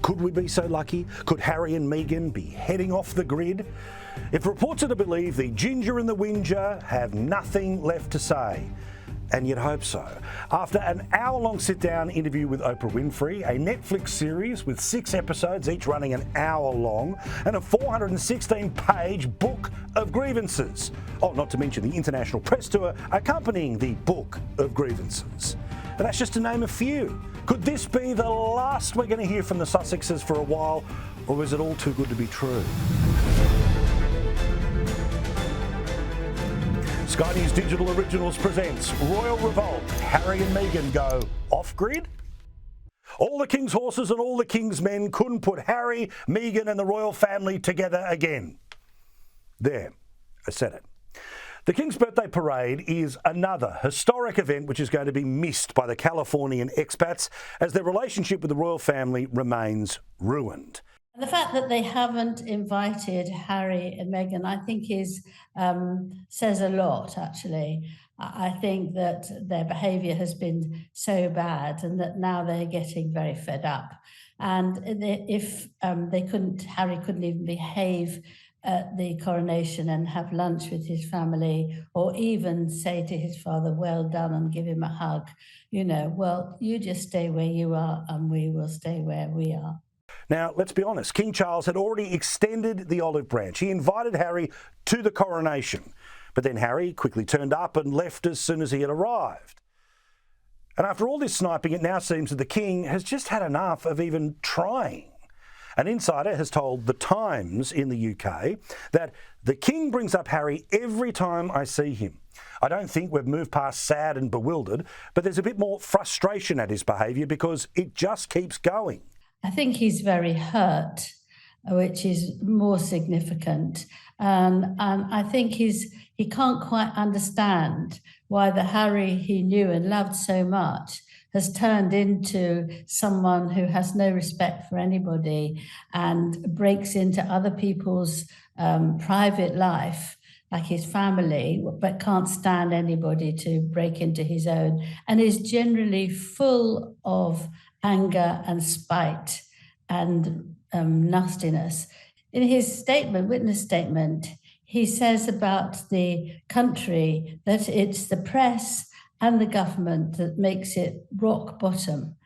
Could we be so lucky? Could Harry and Meghan be heading off the grid? If reports are to believe, the ginger and the whinger have nothing left to say. And you'd hope so. After an hour-long sit-down interview with Oprah Winfrey, a Netflix series with 6 episodes, each running an hour long, and a 416-page book of grievances. Oh, not to mention the international press tour accompanying the book of grievances. And that's just to name a few. Could this be the last we're going to hear from the Sussexes for a while, or is it all too good to be true? Sky News Digital Originals presents Royal Revolt. Harry and Meghan go off-grid? All the King's horses and all the King's men couldn't put Harry, Meghan and the royal family together again. There, I said it. The King's Birthday Parade is another historic event which is going to be missed by the Californian expats as their relationship with the royal family remains ruined. The fact that they haven't invited Harry and Meghan, I think, says a lot, actually. I think that their behaviour has been so bad and that now they're getting very fed up. And if Harry couldn't even behave at the coronation and have lunch with his family or even say to his father, well done, and give him a hug, well, you just stay where you are and we will stay where we are. Now, let's be honest, King Charles had already extended the olive branch. He invited Harry to the coronation, but then Harry quickly turned up and left as soon as he had arrived. And after all this sniping, it now seems that the King has just had enough of even trying. An insider has told The Times in the UK that the King brings up Harry every time I see him. I don't think we've moved past sad and bewildered, but there's a bit more frustration at his behaviour because it just keeps going. I think he's very hurt, which is more significant. And I think he can't quite understand why the Harry he knew and loved so much has turned into someone who has no respect for anybody and breaks into other people's private life, like his family, but can't stand anybody to break into his own, and is generally full of anger and spite and nastiness. In his witness statement, he says about the country that it's the press and the government that makes it rock bottom.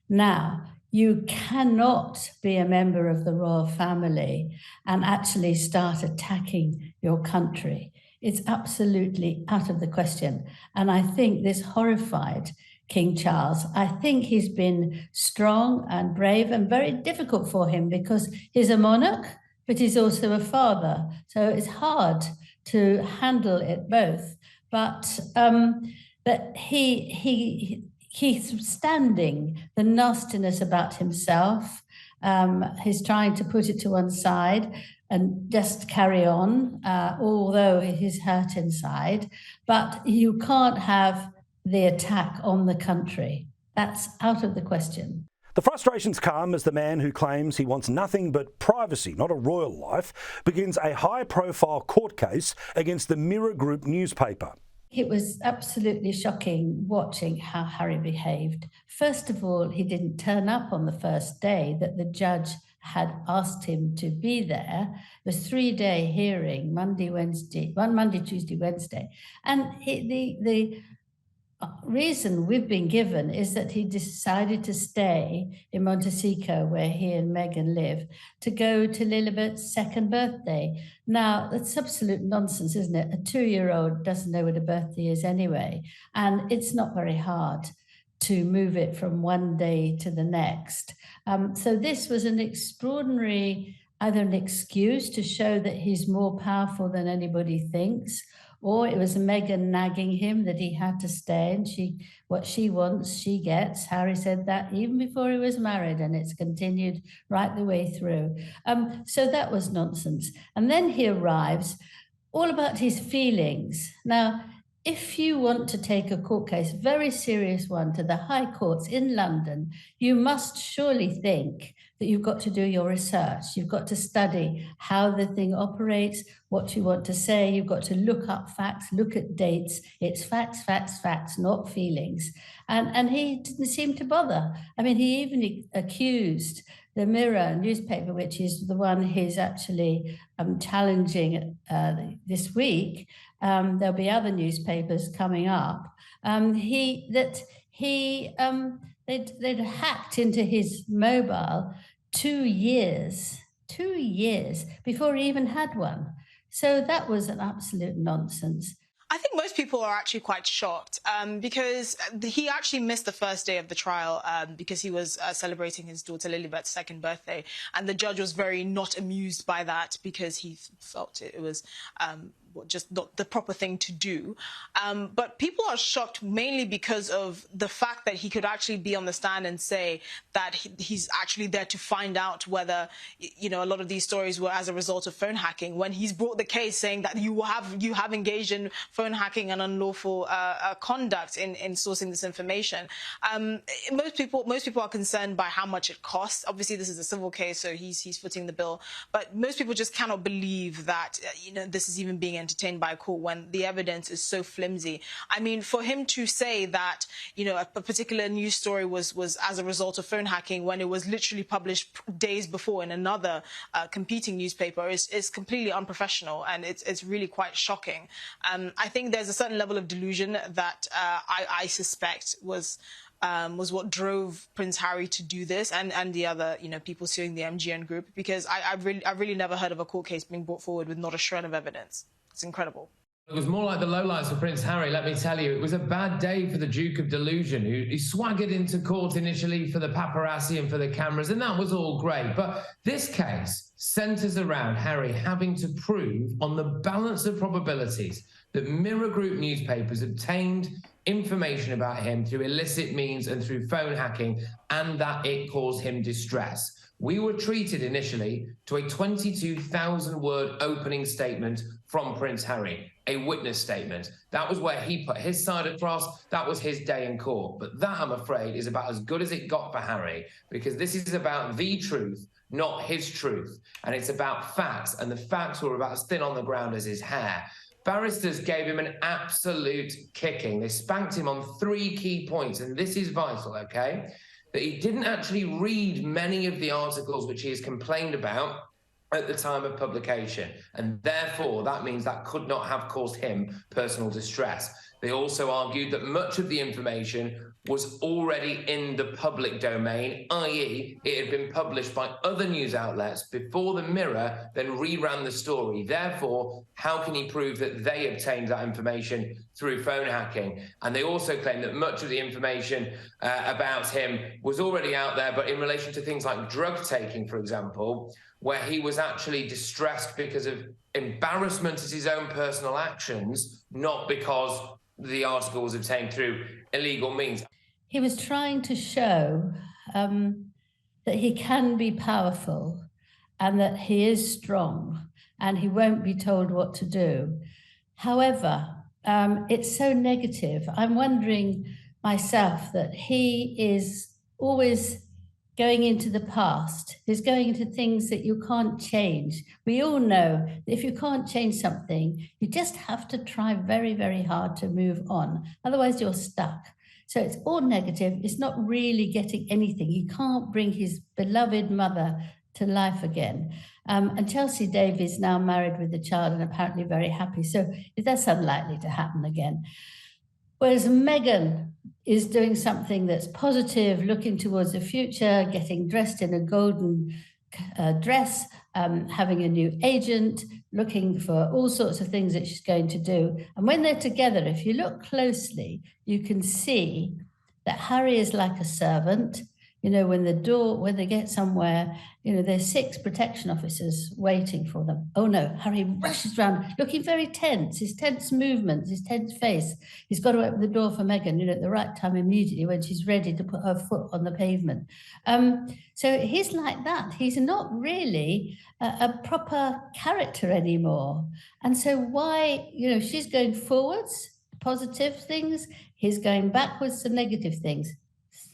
Now, you cannot be a member of the royal family and actually start attacking your country. It's absolutely out of the question. And I think this horrified King Charles. I think he's been strong and brave and very difficult for him because he's a monarch, but he's also a father. So it's hard to handle it both. But he's standing the nastiness about himself. He's trying to put it to one side and just carry on, although he's hurt inside. But you can't have the attack on the country. That's out of the question. The frustrations come as the man who claims he wants nothing but privacy, not a royal life, begins a high-profile court case against the Mirror Group newspaper. It was absolutely shocking watching how Harry behaved. First of all, he didn't turn up on the first day that the judge had asked him to be there. It was a 3-day hearing, Monday, Tuesday, Wednesday. And the reason we've been given is that he decided to stay in Montecito, where he and Meghan live, to go to Lilibet's second birthday. Now, that's absolute nonsense, isn't it? A 2-year-old doesn't know what a birthday is anyway, and it's not very hard to move it from one day to the next. So this was an extraordinary, either an excuse to show that he's more powerful than anybody thinks, or it was Meghan nagging him that he had to stay and what she wants, she gets. Harry said that even before he was married, and it's continued right the way through. So that was nonsense. And then he arrives, all about his feelings. Now, if you want to take a court case, very serious one, to the High Courts in London, you must surely think that you've got to do your research. You've got to study how the thing operates, what you want to say. You've got to look up facts, look at dates. It's facts, facts, facts, not feelings. And he didn't seem to bother. I mean, he even accused the Mirror newspaper, which is the one he's actually challenging this week. There'll be other newspapers coming up. They'd hacked into his mobile 2 years before he even had one. So that was an absolute nonsense. I think most people are actually quite shocked because he actually missed the first day of the trial because he was celebrating his daughter Lilibet's second birthday. And the judge was very not amused by that because he felt it was just not the proper thing to do. But people are shocked mainly because of the fact that he could actually be on the stand and say that he's actually there to find out whether, you know, a lot of these stories were as a result of phone hacking, when he's brought the case saying that you have engaged in phone hacking and unlawful conduct in sourcing this information. Most people are concerned by how much it costs. Obviously, this is a civil case, so he's footing the bill. But most people just cannot believe that this is even being entertained by a court when the evidence is so flimsy. I mean, for him to say that a particular news story was as a result of phone hacking when it was literally published days before in another competing newspaper is completely unprofessional, and it's really quite shocking. I think there's a certain level of delusion that I suspect was what drove Prince Harry to do this, and the other people suing the MGN group, because I've really never heard of a court case being brought forward with not a shred of evidence. It's incredible. It was more like the lowlights for Prince Harry, let me tell you. It was a bad day for the Duke of Delusion, who swaggered into court initially for the paparazzi and for the cameras, and that was all great. But this case centres around Harry having to prove on the balance of probabilities that Mirror Group newspapers obtained information about him through illicit means and through phone hacking, and that it caused him distress. We were treated initially to a 22,000-word opening statement from Prince Harry, a witness statement. That was where he put his side across. That was his day in court. But that, I'm afraid, is about as good as it got for Harry, because this is about the truth, not his truth. And it's about facts, and the facts were about as thin on the ground as his hair. Barristers gave him an absolute kicking. They spanked him on 3 key points, and this is vital, okay? That he didn't actually read many of the articles which he has complained about at the time of publication, and therefore that means that could not have caused him personal distress. They also argued that much of the information was already in the public domain, i.e. it had been published by other news outlets before the Mirror then reran the story. Therefore, how can he prove that they obtained that information through phone hacking? And they also claim that much of the information about him was already out there, but in relation to things like drug taking, for example, where he was actually distressed because of embarrassment at his own personal actions, not because the article was obtained through illegal means. He was trying to show that he can be powerful and that he is strong and he won't be told what to do. However, it's so negative. I'm wondering myself that he is always going into the past. He's going into things that you can't change. We all know that if you can't change something, you just have to try very, very hard to move on. Otherwise, you're stuck. So it's all negative. It's not really getting anything. He can't bring his beloved mother to life again. And Chelsea Davies now married with a child and apparently very happy. So that's unlikely to happen again. Whereas Meghan is doing something that's positive, looking towards the future, getting dressed in a golden dress, having a new agent, looking for all sorts of things that she's going to do. And when they're together, if you look closely, you can see that Harry is like a servant. When they get somewhere, there's 6 protection officers waiting for them. Oh no, Harry rushes around, looking very tense, his tense movements, his tense face. He's got to open the door for Meghan, at the right time immediately when she's ready to put her foot on the pavement. So he's like that. He's not really a proper character anymore. And so why, she's going forwards, positive things, he's going backwards to negative things.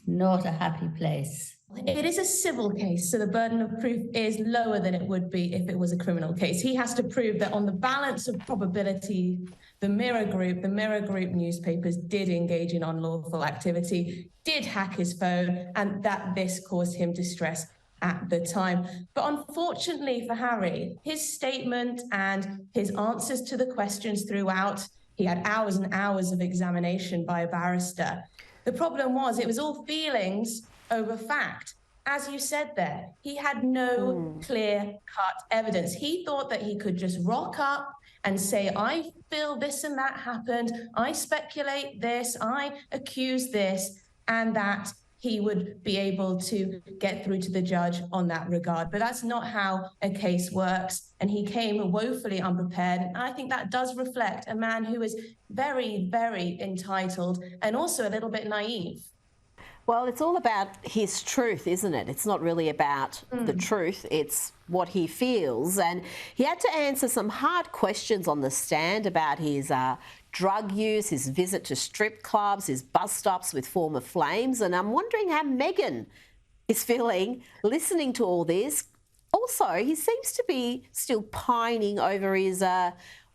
Not a happy place. It is a civil case, so the burden of proof is lower than it would be if it was a criminal case. He has to prove that on the balance of probability, the Mirror Group newspapers did engage in unlawful activity, did hack his phone, and that this caused him distress at the time. But unfortunately for Harry, his statement and his answers to the questions throughout, he had hours and hours of examination by a barrister. The problem was it was all feelings over fact. As you said there, he had no clear-cut evidence. He thought that he could just rock up and say, I feel this and that happened, I speculate this, I accuse this, and that he would be able to get through to the judge on that regard. But that's not how a case works. And he came woefully unprepared. And I think that does reflect a man who is very, very entitled and also a little bit naive. Well, it's all about his truth, isn't it? It's not really about the truth, it's what he feels. And he had to answer some hard questions on the stand about his drug use, his visit to strip clubs, his bus stops with former flames. And I'm wondering how Meghan is feeling listening to all this. Also, he seems to be still pining over his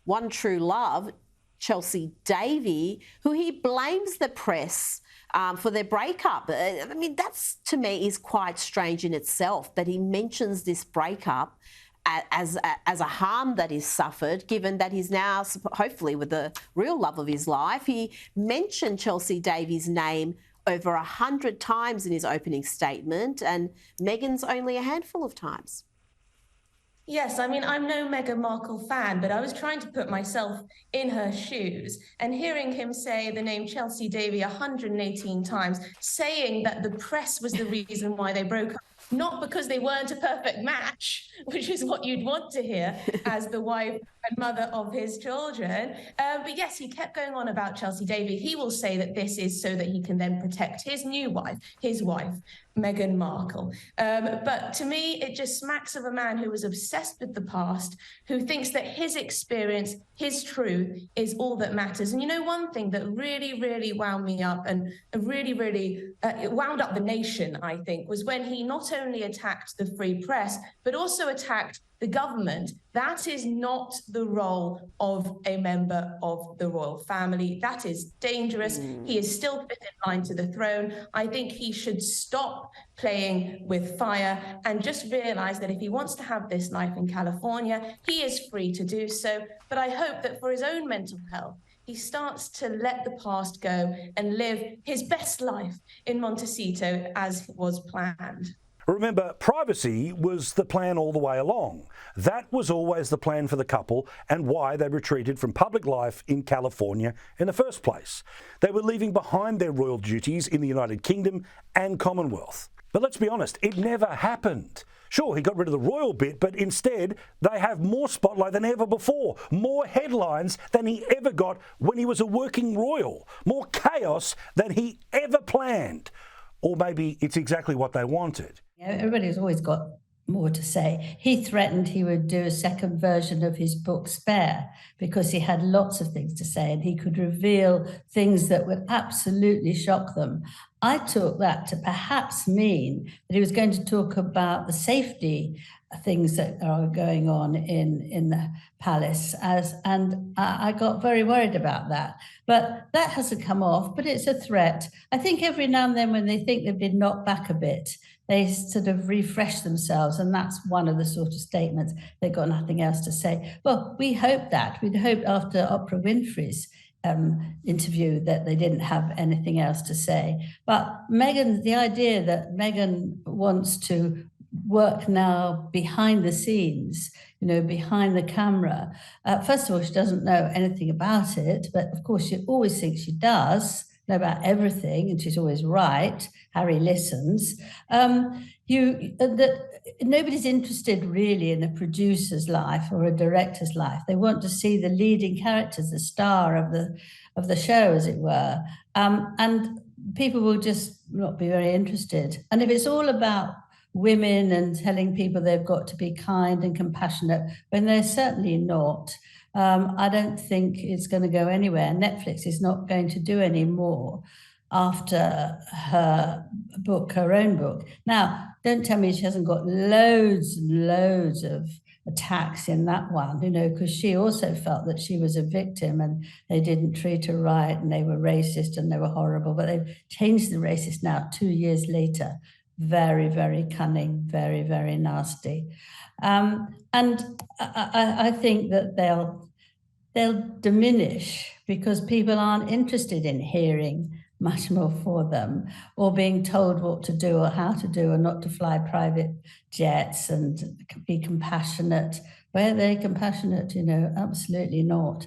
one true love, Chelsea Davy, who he blames the press for their breakup. I mean, that's, to me, is quite strange in itself, that he mentions this breakup as a harm that is suffered, given that he's now, hopefully with the real love of his life. He mentioned Chelsea Davy's name over 100 times in his opening statement, and Meghan's only a handful of times. Yes, I mean, I'm no Meghan Markle fan, but I was trying to put myself in her shoes, and hearing him say the name Chelsea Davy 118 times, saying that the press was the reason why they broke up, not because they weren't a perfect match, which is what you'd want to hear as the wife and mother of his children. But yes, he kept going on about Chelsea Davy. He will say that this is so that he can then protect his new wife, Meghan Markle. But to me, it just smacks of a man who was obsessed with the past, who thinks that his experience, his truth, is all that matters. And you know, one thing that really, really wound me up and really, really wound up the nation, I think, was when he not only attacked the free press, but also attacked the government. That is not the role of a member of the royal family. That is dangerous. He is still fit in line to the throne. I think he should stop playing with fire and just realize that if he wants to have this life in California, he is free to do so. But I hope that for his own mental health, he starts to let the past go and live his best life in Montecito as was planned. Remember, privacy was the plan all the way along. That was always the plan for the couple and why they retreated from public life in California in the first place. They were leaving behind their royal duties in the United Kingdom and Commonwealth. But let's be honest, it never happened. Sure, he got rid of the royal bit, but instead they have more spotlight than ever before, more headlines than he ever got when he was a working royal, more chaos than he ever planned. Or maybe it's exactly what they wanted. Everybody's always got more to say. He threatened he would do a second version of his book Spare because he had lots of things to say and he could reveal things that would absolutely shock them. I took that to perhaps mean that he was going to talk about the safety things that are going on in the palace, and I got very worried about that. But that hasn't come off, but it's a threat. I think every now and then when they think they've been knocked back a bit, they sort of refresh themselves, and that's one of the sort of statements. They've got nothing else to say. Well, we hope that. We'd hoped after Oprah Winfrey's interview that they didn't have anything else to say. But Meghan, the idea that Meghan wants to work now behind the scenes, behind the camera. First of all, she doesn't know anything about it, but of course she always thinks she does know about everything, and she's always right. Harry listens. Nobody's interested really in a producer's life or a director's life. They want to see the leading characters, the star of the show, as it were. And people will just not be very interested. And if it's all about women and telling people they've got to be kind and compassionate, when they're certainly not, I don't think it's going to go anywhere. Netflix is not going to do any more. after her book, her own book. Now, don't tell me she hasn't got loads and loads of attacks in that one, because she also felt that she was a victim and they didn't treat her right and they were racist and they were horrible. But they've changed the racist now 2 years later. Very, very cunning, very, very nasty. And I think that they'll diminish because people aren't interested in hearing much more for them, or being told what to do or how to do, or not to fly private jets and be compassionate. Where are they compassionate? Absolutely not.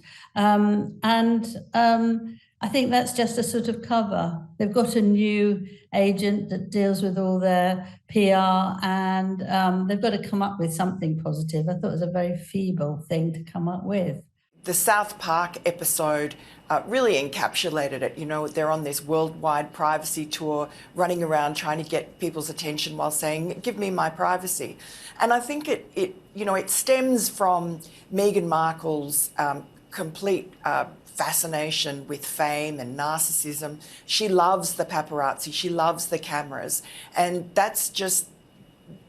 I think that's just a sort of cover. They've got a new agent that deals with all their PR, and they've got to come up with something positive. I thought it was a very feeble thing to come up with. The South Park episode really encapsulated it. They're on this worldwide privacy tour, running around trying to get people's attention while saying, "Give me my privacy." And I think it stems from Meghan Markle's complete fascination with fame and narcissism. She loves the paparazzi, she loves the cameras, and that's just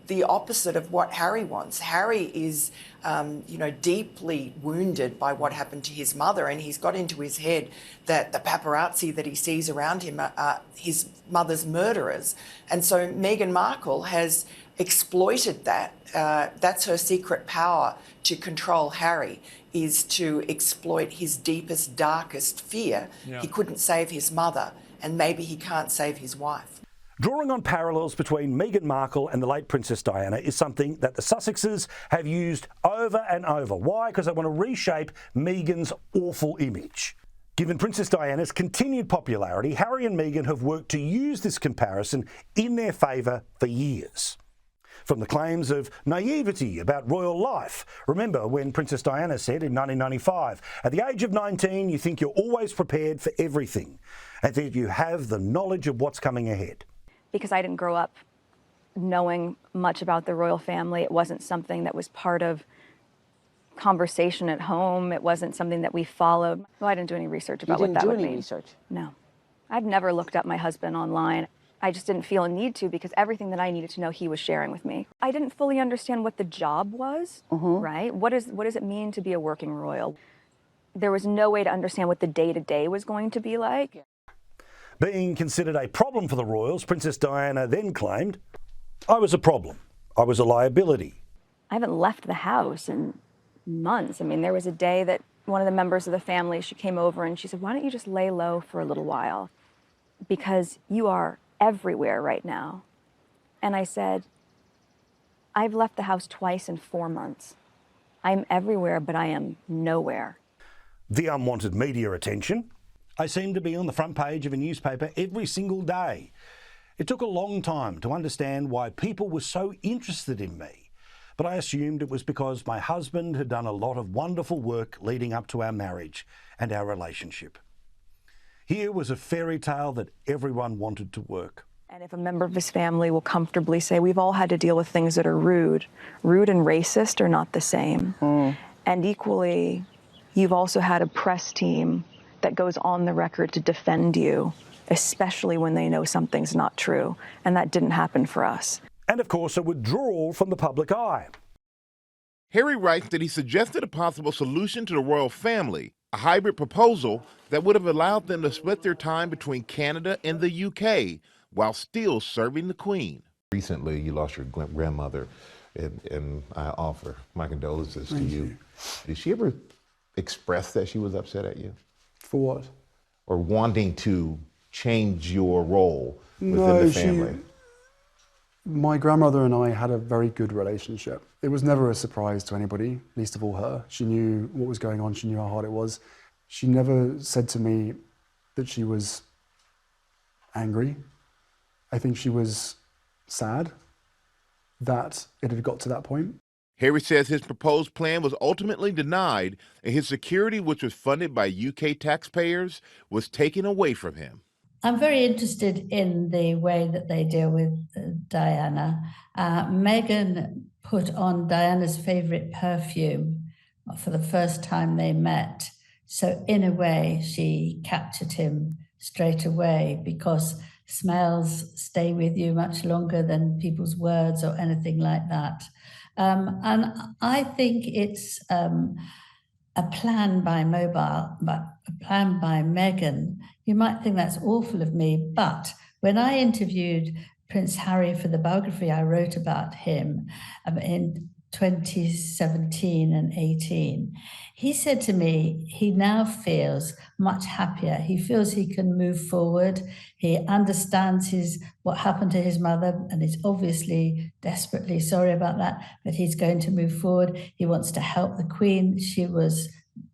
the opposite of what Harry wants. Harry is, deeply wounded by what happened to his mother, and he's got into his head that the paparazzi that he sees around him are his mother's murderers. And so Meghan Markle has exploited that. That's her secret power to control Harry, is to exploit his deepest, darkest fear. Yeah. He couldn't save his mother, and maybe he can't save his wife. Drawing on parallels between Meghan Markle and the late Princess Diana is something that the Sussexes have used over and over. Why? Because they want to reshape Meghan's awful image. Given Princess Diana's continued popularity, Harry and Meghan have worked to use this comparison in their favour for years. From the claims of naivety about royal life. Remember when Princess Diana said in 1995, at the age of 19, you think you're always prepared for everything and that you have the knowledge of what's coming ahead. Because I didn't grow up knowing much about the royal family. It wasn't something that was part of conversation at home. It wasn't something that we followed. Well, I didn't do any research about what that would mean. You didn't do any research? No. I've never looked up my husband online. I just didn't feel a need to, because everything that I needed to know he was sharing with me. I didn't fully understand what the job was, right? What does it mean to be a working royal? There was no way to understand what the day-to-day was going to be like. Being considered a problem for the royals, Princess Diana then claimed, "I was a problem. I was a liability." I haven't left the house in months. I mean, there was a day that one of the members of the family, she came over and she said, "Why don't you just lay low for a little while? Because you are everywhere right now." And I said, "I've left the house twice in 4 months. I'm everywhere, but I am nowhere." The unwanted media attention. I seemed to be on the front page of a newspaper every single day. It took a long time to understand why people were so interested in me, but I assumed it was because my husband had done a lot of wonderful work leading up to our marriage and our relationship. Here was a fairy tale that everyone wanted to work. And if a member of his family will comfortably say, we've all had to deal with things that are rude and racist are not the same. And equally, you've also had a press team that goes on the record to defend you, especially when they know something's not true. And that didn't happen for us. And of course, a withdrawal from the public eye. Harry writes that he suggested a possible solution to the royal family, a hybrid proposal that would have allowed them to split their time between Canada and the UK while still serving the Queen. Recently, you lost your grandmother, and I offer my condolences to you. Did she ever express that she was upset at you? For what? Or wanting to change your role within the family? My grandmother and I had a very good relationship. It was never a surprise to anybody, least of all her. She knew what was going on, she knew how hard it was. She never said to me that she was angry. I think she was sad that it had got to that point. Harry says his proposed plan was ultimately denied, and his security, which was funded by UK taxpayers, was taken away from him. I'm very interested in the way that they deal with Diana. Meghan put on Diana's favourite perfume for the first time they met. So in a way, she captured him straight away, because smells stay with you much longer than people's words or anything like that. And I think it's a plan by Meghan. You might think that's awful of me, but when I interviewed Prince Harry for the biography I wrote about him in 2017 and 18, he said to me he now feels much happier. He feels he can move forward. He understands what happened to his mother, and is obviously desperately sorry about that, but he's going to move forward. He wants to help the Queen. She was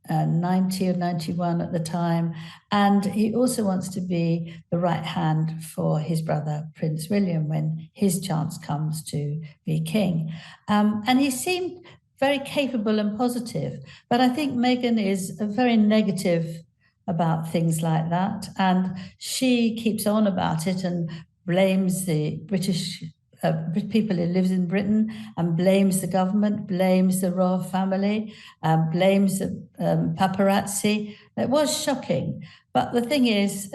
90 or 91 at the time. And he also wants to be the right hand for his brother, Prince William, when his chance comes to be king. And he seemed very capable and positive. But I think Meghan is very negative about things like that. And she keeps on about it and blames the British people who lives in Britain, and blames the government, blames the royal family, blames the paparazzi. It was shocking. But the thing is,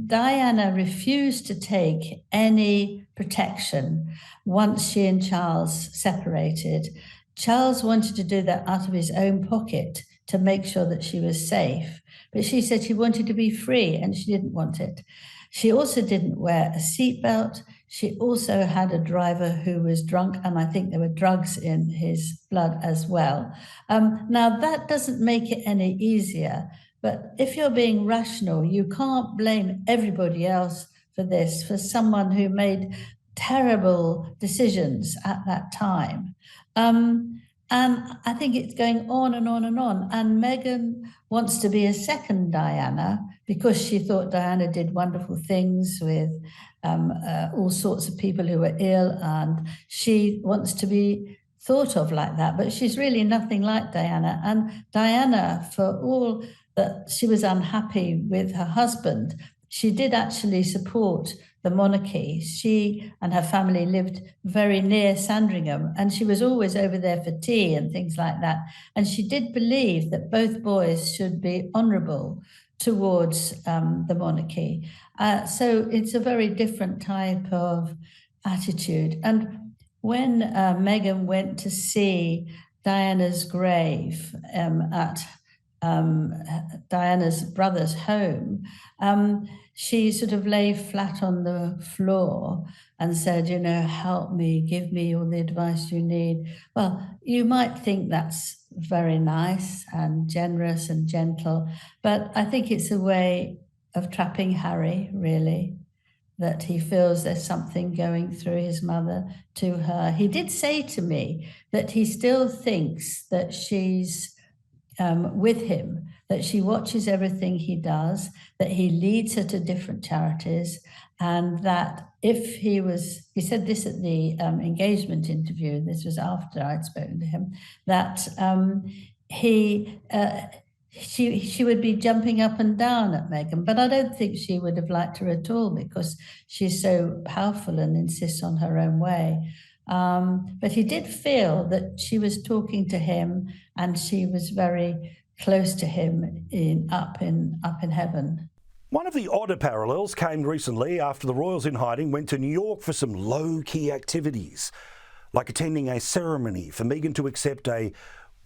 Diana refused to take any protection once she and Charles separated. Charles wanted to do that out of his own pocket to make sure that she was safe. But she said she wanted to be free, and she didn't want it. She also didn't wear a seatbelt. She also had a driver who was drunk, and I think there were drugs in his blood as well. Now, that doesn't make it any easier, but if you're being rational, you can't blame everybody else for this, for someone who made terrible decisions at that time. And I think it's going on and on and on. And Meghan wants to be a second Diana because she thought Diana did wonderful things with all sorts of people who were ill, and she wants to be thought of like that. But she's really nothing like Diana. And Diana, for all that she was unhappy with her husband, she did actually support the monarchy. She and her family lived very near Sandringham, and she was always over there for tea and things like that. And she did believe that both boys should be honourable towards the monarchy. So it's a very different type of attitude. And when Meghan went to see Diana's grave at Diana's brother's home, she sort of lay flat on the floor and said, you know, help me, give me all the advice you need. Well, you might think that's very nice and generous and gentle, but I think it's a way of trapping Harry, really, that he feels there's something going through his mother to her. He did say to me that he still thinks that she's with him, that she watches everything he does, that he leads her to different charities, and that if he said this at the engagement interview, this was after I'd spoken to him, that she would be jumping up and down at Meghan, but I don't think she would have liked her at all because she's so powerful and insists on her own way. But he did feel that she was talking to him and she was very close to him up in heaven. One of the odder parallels came recently after the royals in hiding went to New York for some low-key activities, like attending a ceremony for Meghan to accept a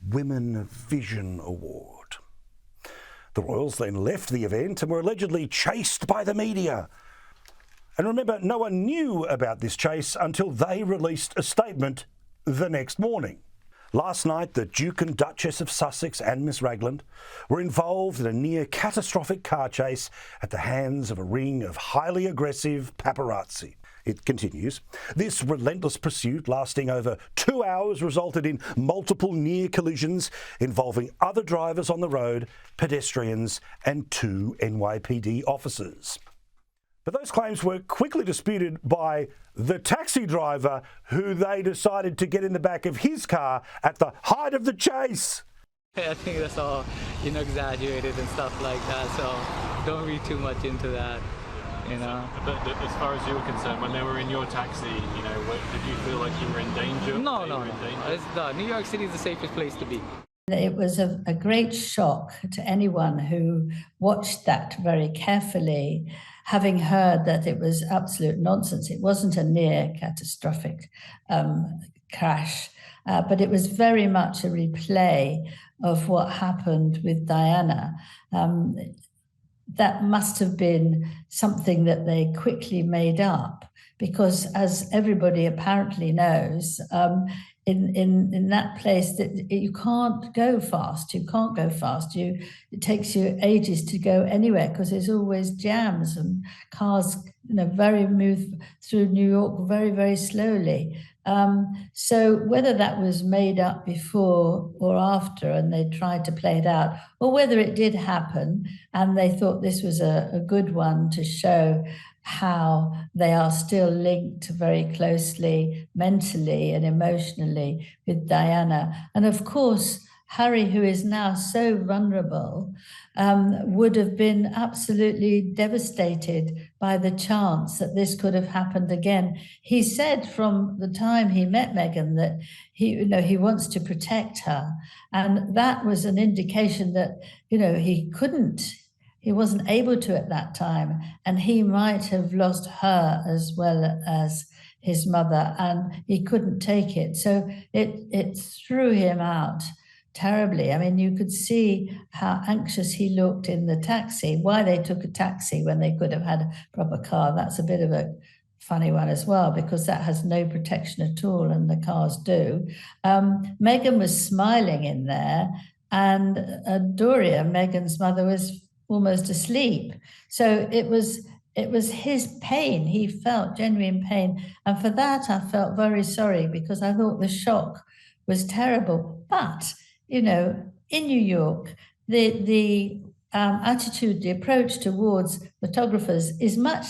Women Vision Award. The royals then left the event and were allegedly chased by the media. And remember, no one knew about this chase until they released a statement the next morning. Last night, the Duke and Duchess of Sussex and Miss Ragland were involved in a near-catastrophic car chase at the hands of a ring of highly aggressive paparazzi. It continues. This relentless pursuit, lasting over 2 hours, resulted in multiple near collisions involving other drivers on the road, pedestrians, and 2 NYPD officers. But those claims were quickly disputed by the taxi driver, who they decided to get in the back of his car at the height of the chase. I think that's all, exaggerated and stuff like that, so don't read too much into that, But as far as you were concerned, when they were in your taxi, did you feel like you were in danger? No. New York City is the safest place to be. It was a great shock to anyone who watched that very carefully, having heard that it was absolute nonsense. It wasn't a near catastrophic crash, but it was very much a replay of what happened with Diana. That must have been something that they quickly made up, because as everybody apparently knows, in that place that you can't go fast. You can't go fast. It takes you ages to go anywhere because there's always jams and cars, move through New York very, very slowly. So whether that was made up before or after and they tried to play it out, or whether it did happen and they thought this was a good one to show how they are still linked very closely mentally and emotionally with Diana. And of course, Harry, who is now so vulnerable, would have been absolutely devastated by the chance that this could have happened again. He said from the time he met Meghan that he wants to protect her. And that was an indication that, he wasn't able to at that time, and he might have lost her as well as his mother, and he couldn't take it. So it threw him out terribly. I mean, you could see how anxious he looked in the taxi, why they took a taxi when they could have had a proper car. That's a bit of a funny one as well, because that has no protection at all, and the cars do. Meghan was smiling in there, and Doria, Meghan's mother, was almost asleep. So it was his pain. He felt genuine pain. And for that, I felt very sorry, because I thought the shock was terrible. But, in New York, the attitude, the approach towards photographers is much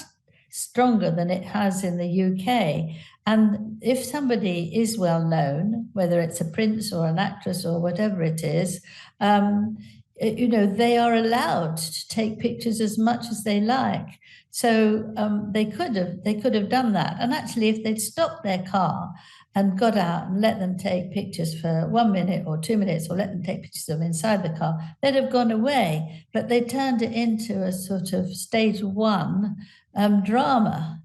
stronger than it has in the UK. And if somebody is well known, whether it's a prince or an actress or whatever it is, they are allowed to take pictures as much as they like. So they could have done that. And actually, if they'd stopped their car and got out and let them take pictures for 1 minute or 2 minutes, or let them take pictures of them inside the car, they'd have gone away. But they turned it into a sort of stage one drama.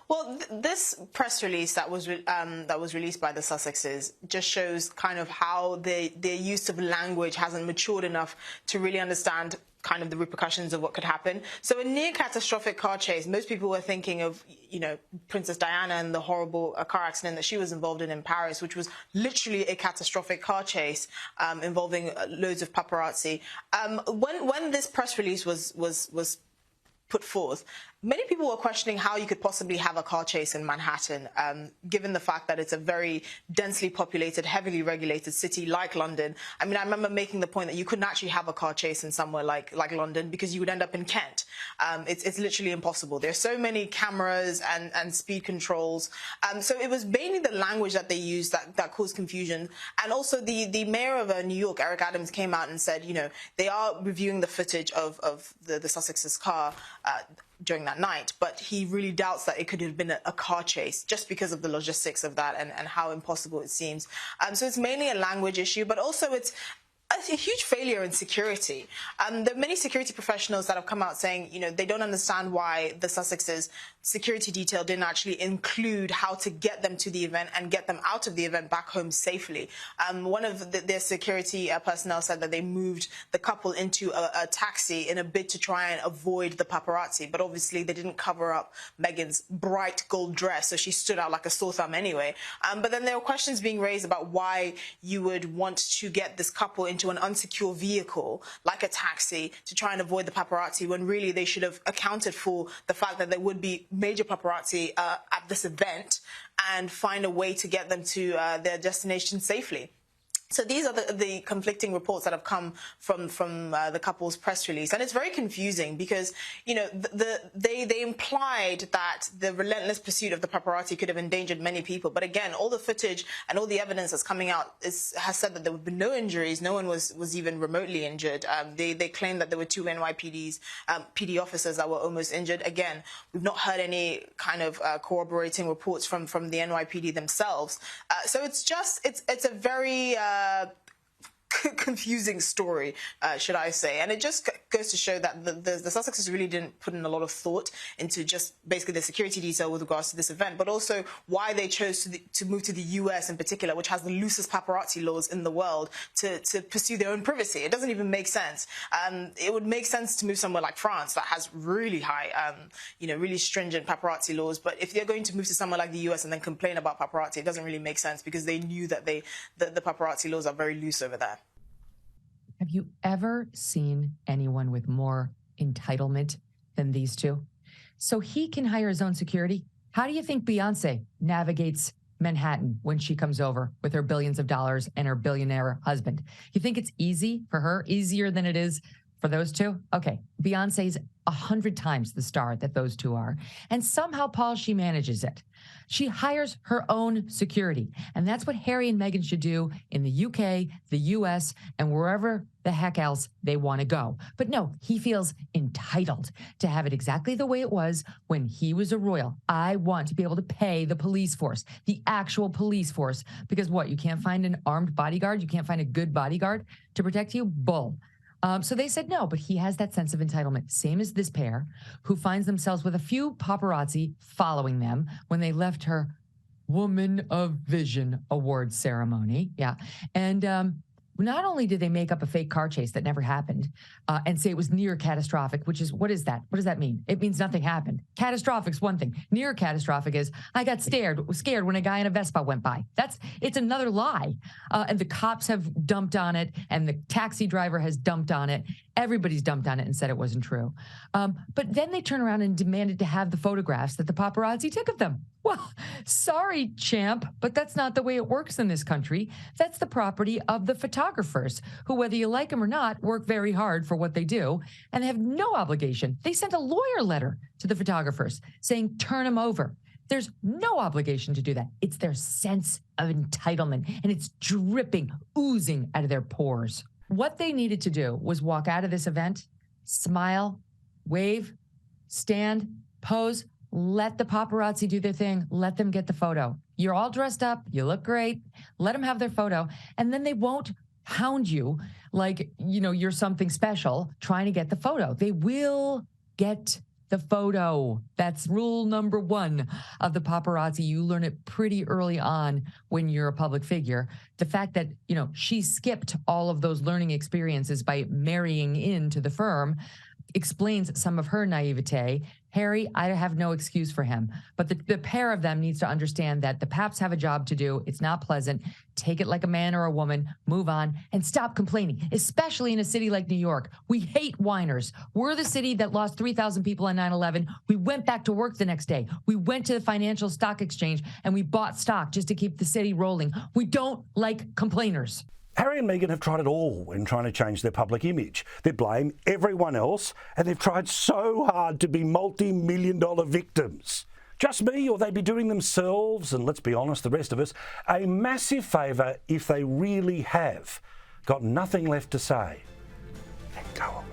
Well, this press release that was released by the Sussexes just shows kind of how their use of language hasn't matured enough to really understand kind of the repercussions of what could happen. So a near catastrophic car chase, most people were thinking of, Princess Diana and the horrible car accident that she was involved in Paris, which was literally a catastrophic car chase involving loads of paparazzi. When this press release was put forth, many people were questioning how you could possibly have a car chase in Manhattan, given the fact that it's a very densely populated, heavily regulated city like London. I mean, I remember making the point that you couldn't actually have a car chase in somewhere like London, because you would end up in Kent. It's literally impossible. There's so many cameras and speed controls. So it was mainly the language that they used that caused confusion. And also the mayor of New York, Eric Adams, came out and said, they are reviewing the footage of the Sussexes' car during that night, but he really doubts that it could have been a car chase, just because of the logistics of that and how impossible it seems. So it's mainly a language issue, but also it's a huge failure in security. There are many security professionals that have come out saying, they don't understand why the Sussexes security detail didn't actually include how to get them to the event and get them out of the event back home safely. One of their security personnel said that they moved the couple into a taxi in a bid to try and avoid the paparazzi, but obviously they didn't cover up Meghan's bright gold dress, so she stood out like a sore thumb anyway. But then there were questions being raised about why you would want to get this couple into an unsecure vehicle like a taxi to try and avoid the paparazzi, when really they should have accounted for the fact that there would be major paparazzi at this event and find a way to get them to their destination safely. So these are the conflicting reports that have come from the couple's press release, and it's very confusing because they implied that the relentless pursuit of the paparazzi could have endangered many people. But again, all the footage and all the evidence that's coming out has said that there have been no injuries. No one was even remotely injured. They claim that there were 2 NYPD PD officers that were almost injured. Again, we've not heard any kind of corroborating reports from the NYPD themselves. So it's a very confusing story, should I say. And it just goes to show that the Sussexes really didn't put in a lot of thought into just basically the security detail with regards to this event, but also why they chose to move to the US in particular, which has the loosest paparazzi laws in the world, to pursue their own privacy. It doesn't even make sense. It would make sense to move somewhere like France that has really high, really stringent paparazzi laws. But if they're going to move to somewhere like the US and then complain about paparazzi, it doesn't really make sense because they knew that the paparazzi laws are very loose over there. Have you ever seen anyone with more entitlement than these two? So he can hire his own security. How do you think Beyonce navigates Manhattan when she comes over with her billions of dollars and her billionaire husband? You think it's easy for her, easier than it is for those two? Okay, Beyonce's 100 times the star that those two are. And somehow, Paul, she manages it. She hires her own security. And that's what Harry and Meghan should do in the UK, the US, and wherever the heck else they want to go. But no, he feels entitled to have it exactly the way it was when he was a royal. I want to be able to pay the police force, the actual police force, because what, you can't find an armed bodyguard? You can't find a good bodyguard to protect you? Bull. So they said no, but he has that sense of entitlement, same as this pair, who finds themselves with a few paparazzi following them when they left her Woman of Vision Awards ceremony. Yeah. And not only did they make up a fake car chase that never happened and say it was near catastrophic, which is, what is that? What does that mean? It means nothing happened. Catastrophic's one thing. Near catastrophic is, I got scared when a guy in a Vespa went by. It's another lie. And the cops have dumped on it, and the taxi driver has dumped on it. Everybody's dumped on it and said it wasn't true. But then they turn around and demanded to have the photographs that the paparazzi took of them. Well, sorry, champ, but that's not the way it works in this country. That's the property of the photographers, who, whether you like them or not, work very hard for what they do, and they have no obligation. They sent a lawyer letter to the photographers saying, turn them over. There's no obligation to do that. It's their sense of entitlement, and it's dripping, oozing out of their pores. What they needed to do was walk out of this event, smile, wave, stand, pose, let the paparazzi do their thing. Let them get the photo. You're all dressed up. You look great. Let them have their photo. And then they won't hound you like, you're something special trying to get the photo. They will get the photo. That's rule number one of the paparazzi. You learn it pretty early on when you're a public figure. The fact that, she skipped all of those learning experiences by marrying into the firm explains some of her naivete. Harry, I have no excuse for him. But the pair of them needs to understand that the paps have a job to do. It's not pleasant. Take it like a man or a woman. Move on and stop complaining, especially in a city like New York. We hate whiners. We're the city that lost 3,000 people on 9/11. We went back to work the next day. We went to the financial stock exchange and we bought stock just to keep the city rolling. We don't like complainers. Harry and Meghan have tried it all in trying to change their public image. They blame everyone else, and they've tried so hard to be multi-million-dollar victims. Just me, or they'd be doing themselves, and let's be honest, the rest of us, a massive favour if they really have got nothing left to say. Then go away.